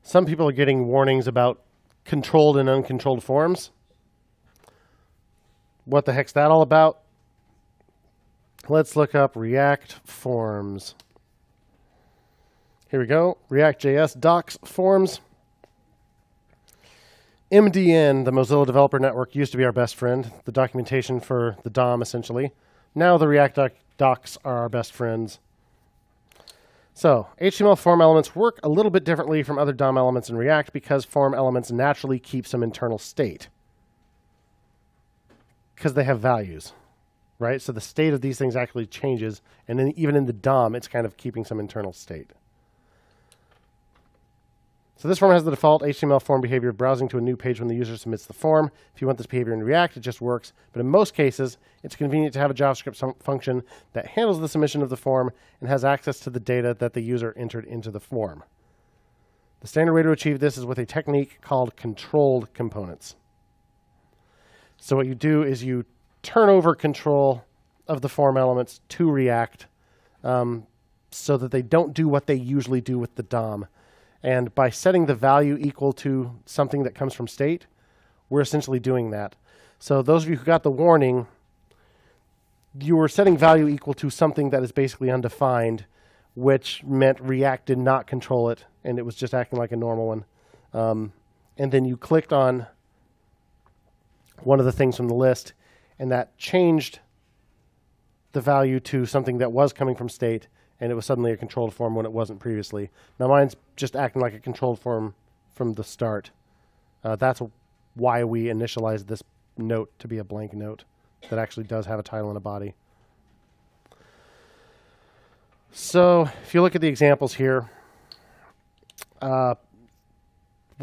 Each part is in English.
Some people are getting warnings about controlled and uncontrolled forms. What the heck's that all about? Let's look up React forms. Here we go. React.js docs forms. MDN, the Mozilla Developer Network, used to be our best friend, the documentation for the DOM, essentially. Now the React docs are our best friends. So HTML form elements work a little bit differently from other DOM elements in React because form elements naturally keep some internal state because they have values, right? So the state of these things actually changes, and then even in the DOM, it's kind of keeping some internal state. So this form has the default HTML form behavior of browsing to a new page when the user submits the form. If you want this behavior in React, it just works. But in most cases, it's convenient to have a JavaScript function that handles the submission of the form and has access to the data that the user entered into the form. The standard way to achieve this is with a technique called controlled components. So what you do is you turn over control of the form elements to React so that they don't do what they usually do with the DOM. And by setting the value equal to something that comes from state, we're essentially doing that. So those of you who got the warning, you were setting value equal to something that is basically undefined, which meant React did not control it, and it was just acting like a normal one. And then you clicked on one of the things from the list, and that changed the value to something that was coming from state, and it was suddenly a controlled form when it wasn't previously. Now mine's just acting like a controlled form from the start. That's why we initialized this note to be a blank note that actually does have a title and a body. So if you look at the examples here, we're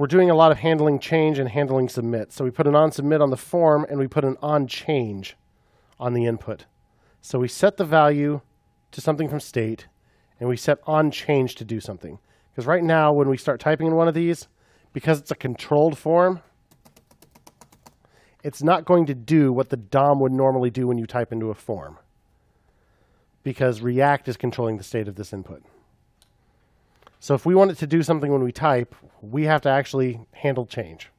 doing a lot of handling change and handling submit. So we put an onSubmit on the form, and we put an onChange on the input. So we set the value to something from state, and we set onChange to do something. Because right now, when we start typing in one of these, because it's a controlled form, it's not going to do what the DOM would normally do when you type into a form, because React is controlling the state of this input. So if we want it to do something when we type, we have to actually handle change.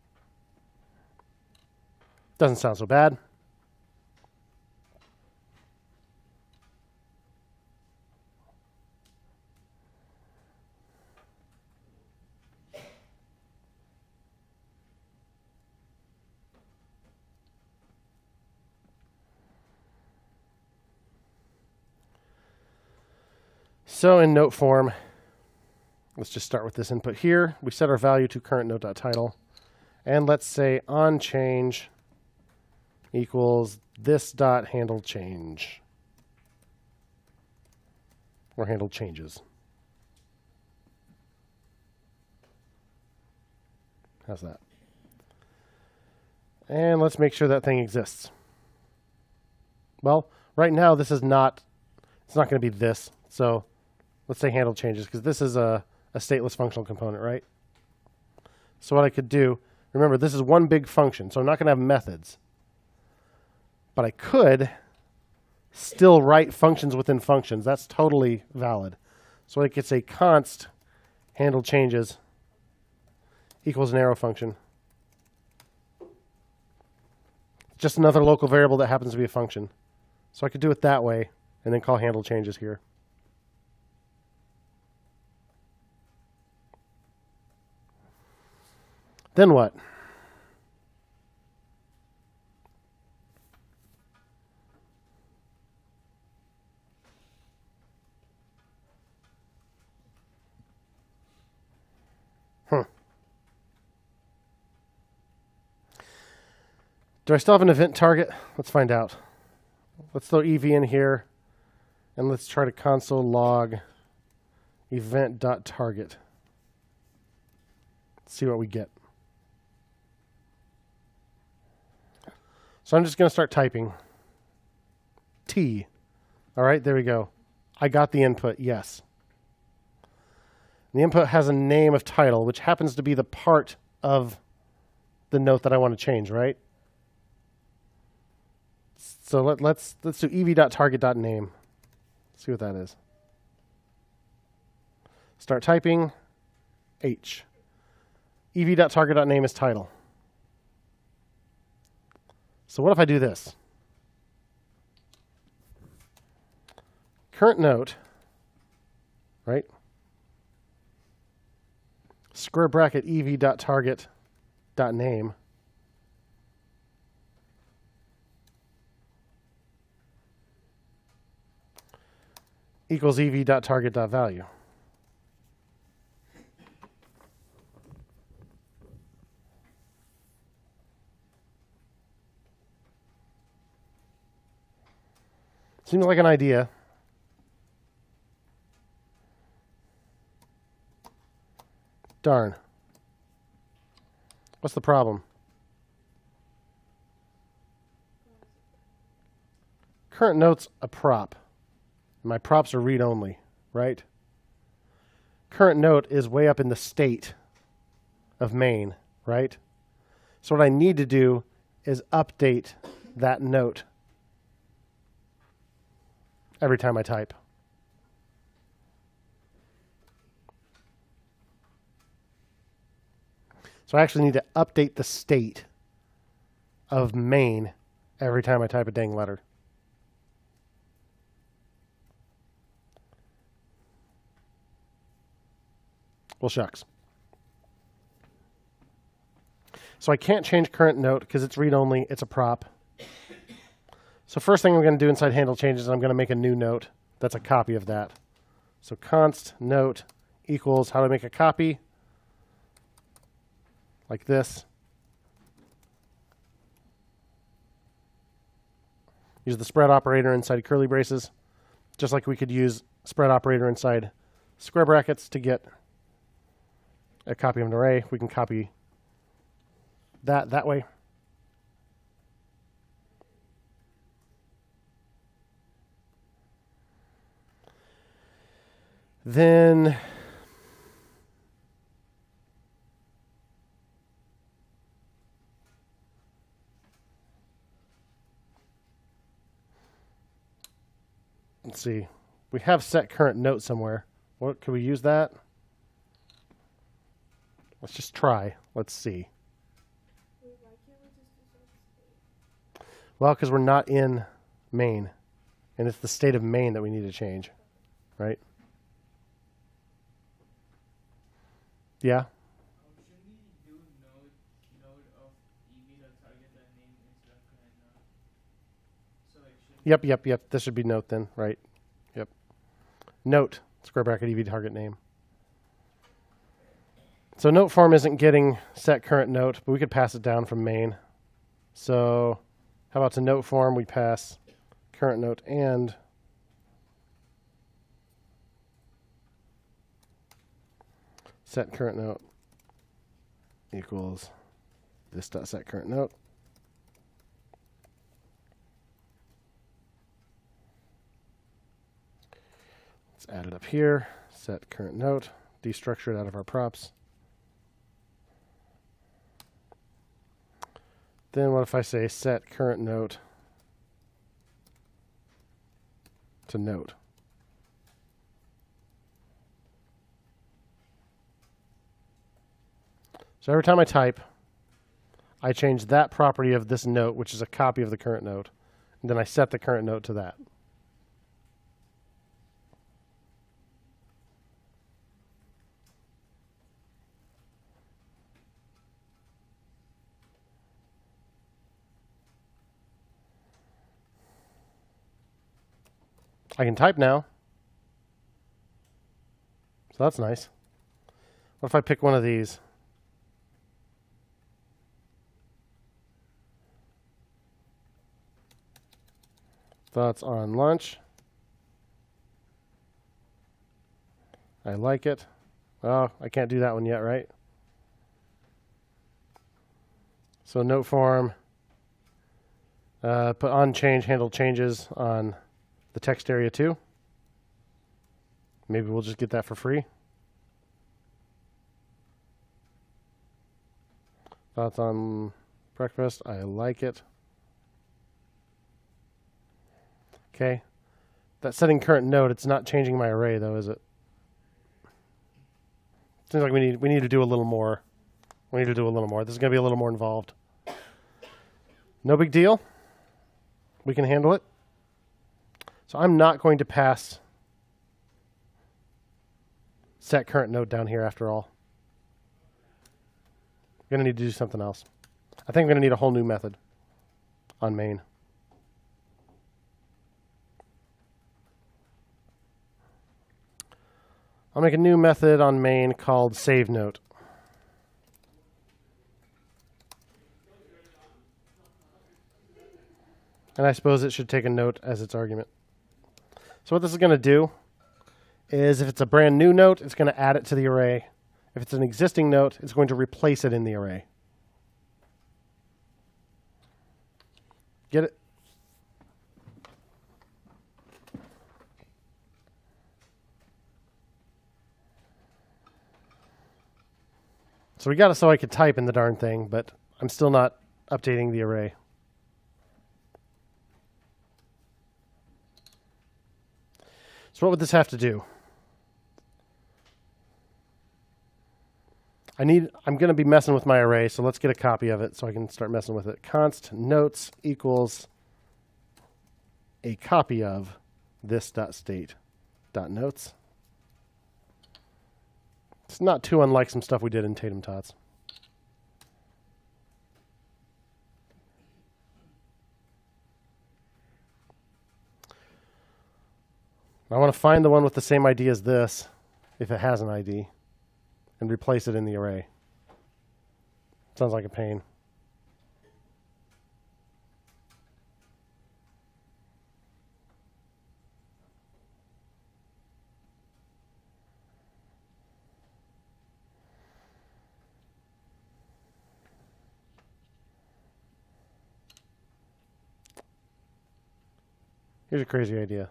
Doesn't sound so bad. So in note form, let's just start with this input here. We set our value to current note.title. And let's say onChange equals this.handleChange, or handle changes. How's that? And let's make sure that thing exists. Well, right now this is not, it's not going to be this. So let's say handle changes, because this is a stateless functional component, right? So what I could do, remember, this is one big function, so I'm not going to have methods. But I could still write functions within functions. That's totally valid. So I could say const handle changes equals an arrow function. Just another local variable that happens to be a function. So I could do it that way and then call handle changes here. Then what? Do I still have an event target? Let's find out. Let's throw EV in here, and let's try to console log event.target. See what we get. So I'm just going to start typing T. All right, there we go. I got the input, yes. And the input has a name of title, which happens to be the part of the note that I want to change, right? So let's do ev.target.name. See what that is. Start typing H. ev.target.name is title. So what if I do this? Current note, right? Square bracket ev.target.name equals ev.target.value. Seems like an idea. Darn. What's the problem? Current note's a prop. My props are read-only, right? Current note is way up in the state of main, right? So what I need to do is update that note every time I type. So I actually need to update the state of main every time I type a dang letter. Well, shucks. So I can't change current note because it's read-only. It's a prop. So first thing I'm going to do inside handle changes is I'm going to make a new note that's a copy of that. So const note equals, how do I make a copy? Like this. Use the spread operator inside curly braces, just like we could use spread operator inside square brackets to get a copy of an array. We can copy that way. Then let's see. We have set current note somewhere. What could we use that? Let's just try. Let's see. Well, because we're not in main, and it's the state of main that we need to change, right? Yeah. Should we do node of ev.target.name instead of current node? So like Yep. This should be note then, right? Yep. Note, square bracket ev target name. So note form isn't getting set current note, but we could pass it down from main. So how about to note form we pass current note and set current note equals this dot set current note. Let's add it up here. Set current note. Destructure it out of our props. Then what if I say set current note to note? So every time I type, I change that property of this note, which is a copy of the current note, and then I set the current note to that. I can type now. So that's nice. What if I pick one of these? Thoughts on lunch. I like it. Oh, I can't do that one yet, right? So note form. Put on change, handle changes on the text area too. Maybe we'll just get that for free. Thoughts on breakfast. I like it. Okay. That's setting current note. It's not changing my array though, is it? Seems like we need to do a little more We need to do a little more. This is going to be a little more involved. No big deal. We can handle it. So I'm not going to pass set current node down here after all. I'm going to need to do something else. I think I'm going to need a whole new method on main. I'll make a new method on main called saveNote. And I suppose it should take a note as its argument. So what this is going to do is if it's a brand new note, it's going to add it to the array. If it's an existing note, it's going to replace it in the array. Get it? So we got it so I could type in the darn thing, but I'm still not updating the array. So what would this have to do? I'm going to be messing with my array, so let's get a copy of it so I can start messing with it. Const notes equals a copy of this.state.notes. It's not too unlike some stuff we did in Tatum Tots. I want to find the one with the same ID as this, if it has an ID, and replace it in the array. Sounds like a pain. Here's a crazy idea.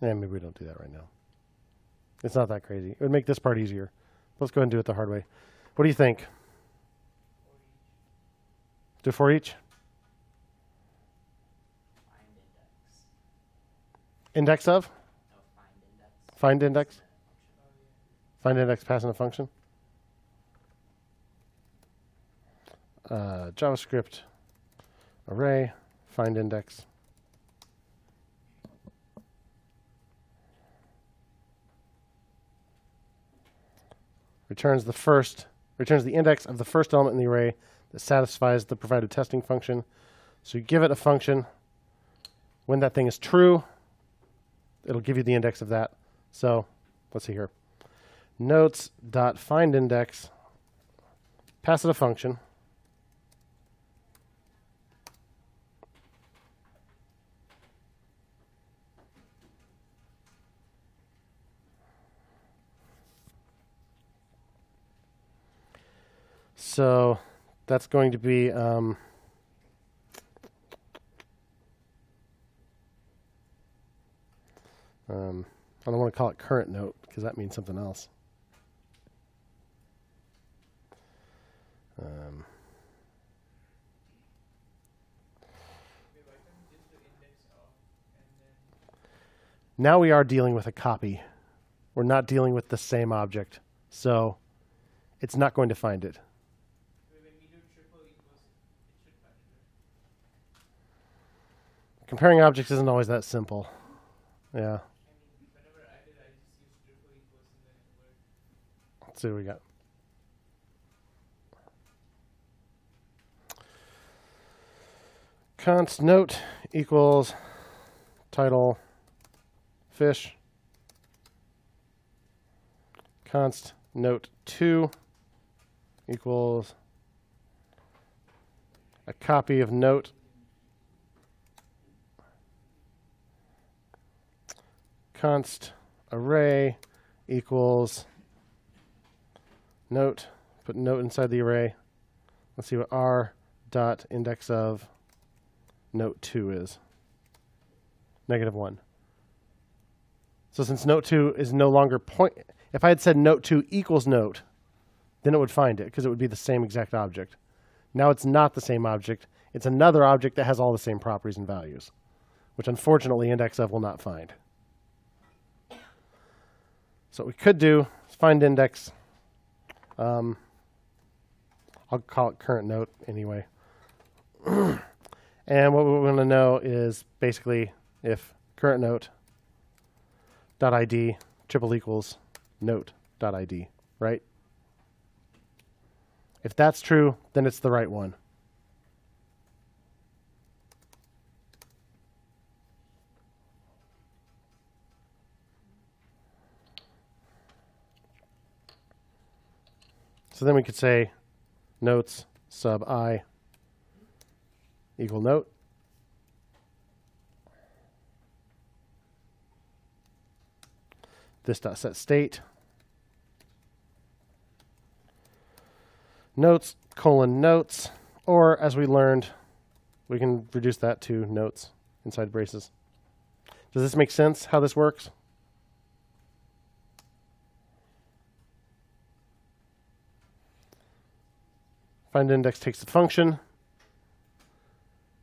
Yeah, maybe we don't do that right now. It's not that crazy. It would make this part easier. Let's go ahead and do it the hard way. What do you think? Do 4 each? Index of? No, find index. Find index? Find index passing a function? JavaScript array find index. Returns the index of the first element in the array that satisfies the provided testing function. So you give it a function. When that thing is true, it'll give you the index of that. So let's see here. Notes.findIndex, pass it a function. So that's going to be I don't want to call it current note because that means something else. Now we are dealing with a copy. We're not dealing with the same object. So it's not going to find it. Comparing objects isn't always that simple. Yeah. Let's see what we got. Const note equals title fish. Const note 2 equals a copy of note. Const array equals note. Put note inside the array. Let's see what r dot index of note 2 is. -1. So since note 2 is no longer if I had said note 2 equals note, then it would find it because it would be the same exact object. Now it's not the same object. It's another object that has all the same properties and values, which unfortunately index of will not find. So what we could do is find index. I'll call it current note anyway. And what we want to know is basically if current note dot ID triple equals note dot ID, right? If that's true, then it's the right one. So then we could say notes sub I equal note. This dot set state. Notes colon notes, or as we learned, we can reduce that to notes inside braces. Does this make sense how this works? Find index takes the function,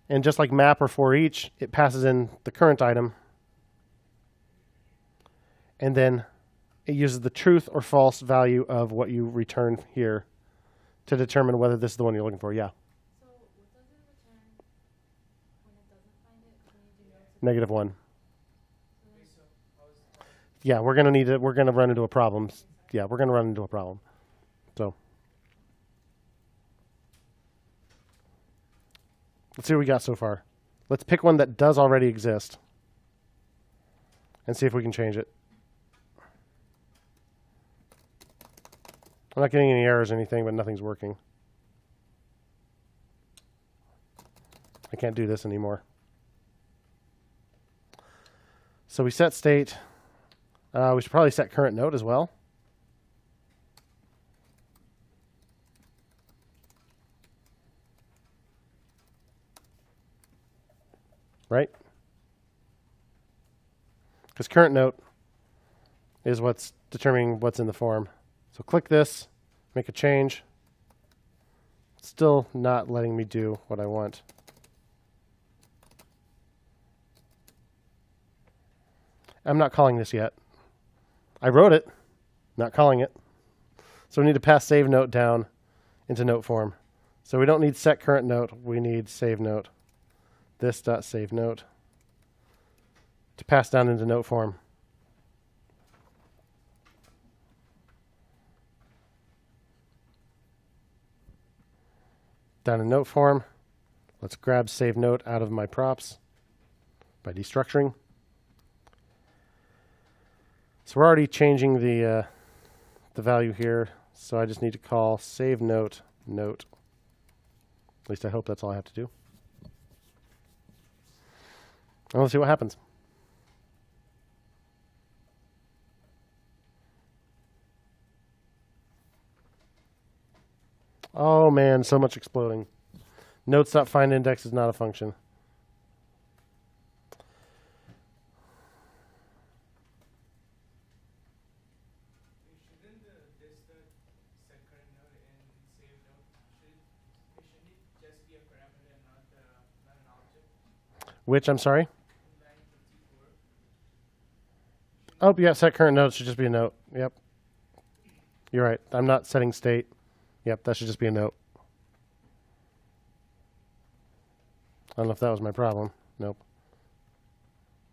and just like map or for each, it passes in the current item, and then it uses the truth or false value of what you return here to determine whether this is the one you're looking for. Yeah. So what does it return when it doesn't find it? When you do notes? -1. Yeah, we're gonna run into a problem. Yeah, we're gonna run into a problem. So let's see what we got so far. Let's pick one that does already exist and see if we can change it. I'm not getting any errors or anything, but nothing's working. I can't do this anymore. So we set state. We should probably set current note as well. Right? Because current note is what's determining what's in the form. So click this, make a change. Still not letting me do what I want. I'm not calling this yet. I wrote it, not calling it. So we need to pass save note down into note form. So we don't need set current note, we need save note. This dot save note to pass down into note form. Down in note form, let's grab save note out of my props by destructuring. So we're already changing the value here, so I just need to call save note note. At least I hope that's all I have to do. And let's see what happens. Oh man, so much exploding. Notes.findIndex is not a function. Shouldn't this set current node and save node shouldn't it just be a parameter and not an object? Which, I'm sorry? In line 54. Oh, yeah, set current note should just be a note. Yep. You're right. I'm not setting state. Yep, that should just be a note. I don't know if that was my problem. Nope.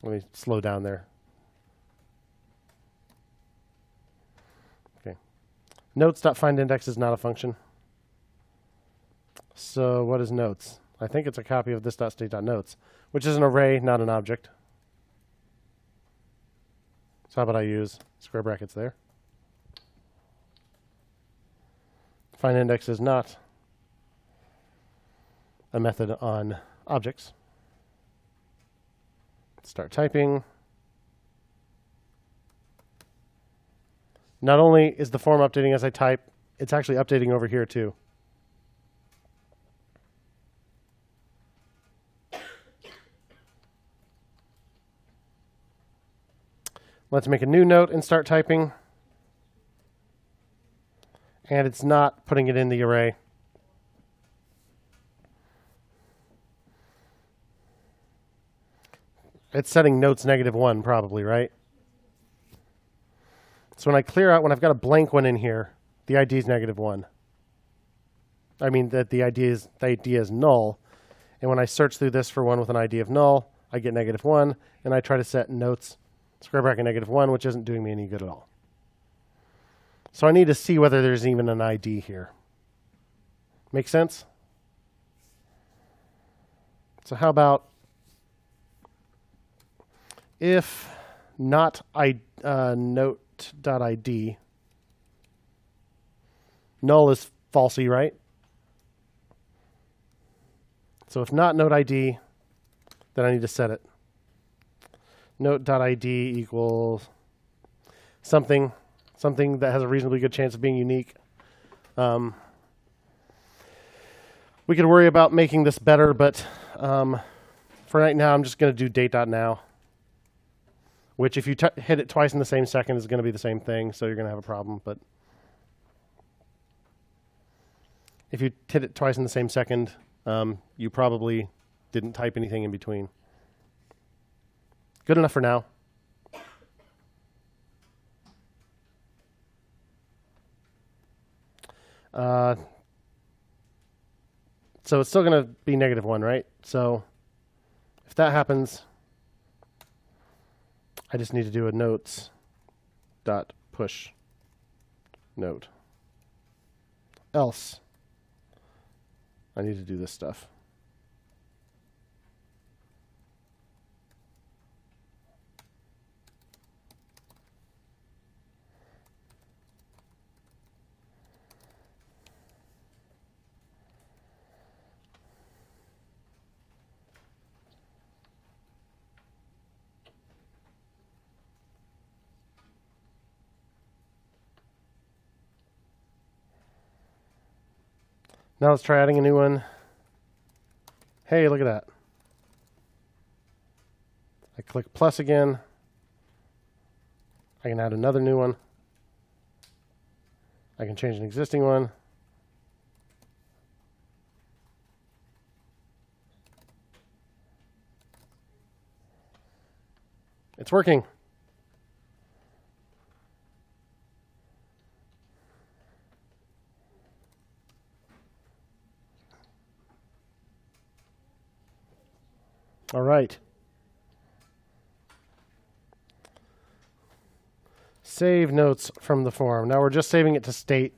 Let me slow down there. Okay. Notes.findIndex is not a function. So what is notes? I think it's a copy of this.state.notes, which is an array, not an object. So how about I use square brackets there? FindIndex is not a method on objects. Start typing. Not only is the form updating as I type, it's actually updating over here too. Let's make a new note and start typing. And it's not putting it in the array. It's setting notes -1 probably, right? So when I clear out, when I've got a blank one in here, the ID is -1. I mean that the ID is null. And when I search through this for one with an ID of null, I get -1, and I try to set notes square bracket -1, which isn't doing me any good at all. So I need to see whether there's even an ID here. Make sense? So how about if not note.id, null is falsy, right? So if not note ID, then I need to set it. Note.id equals something that has a reasonably good chance of being unique. We could worry about making this better, but for right now, I'm just going to do date.now, which if you hit it twice in the same second is going to be the same thing, so you're going to have a problem. But if you hit it twice in the same second, you probably didn't type anything in between. Good enough for now. So it's still going to be -1, right? So if that happens, I just need to do a notes.push note. Else, I need to do this stuff. Now let's try adding a new one. Hey, look at that. I click plus again. I can add another new one. I can change an existing one. It's working. All right. Save notes from the form. Now we're just saving it to state,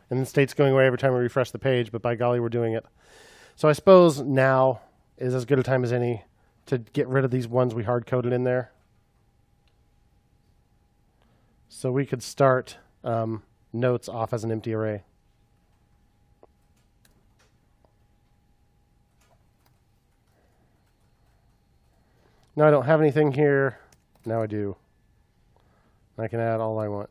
and the state's going away every time we refresh the page, but by golly, we're doing it. So I suppose now is as good a time as any to get rid of these ones we hard-coded in there. So we could start notes off as an empty array. Now I don't have anything here. Now I do. I can add all I want.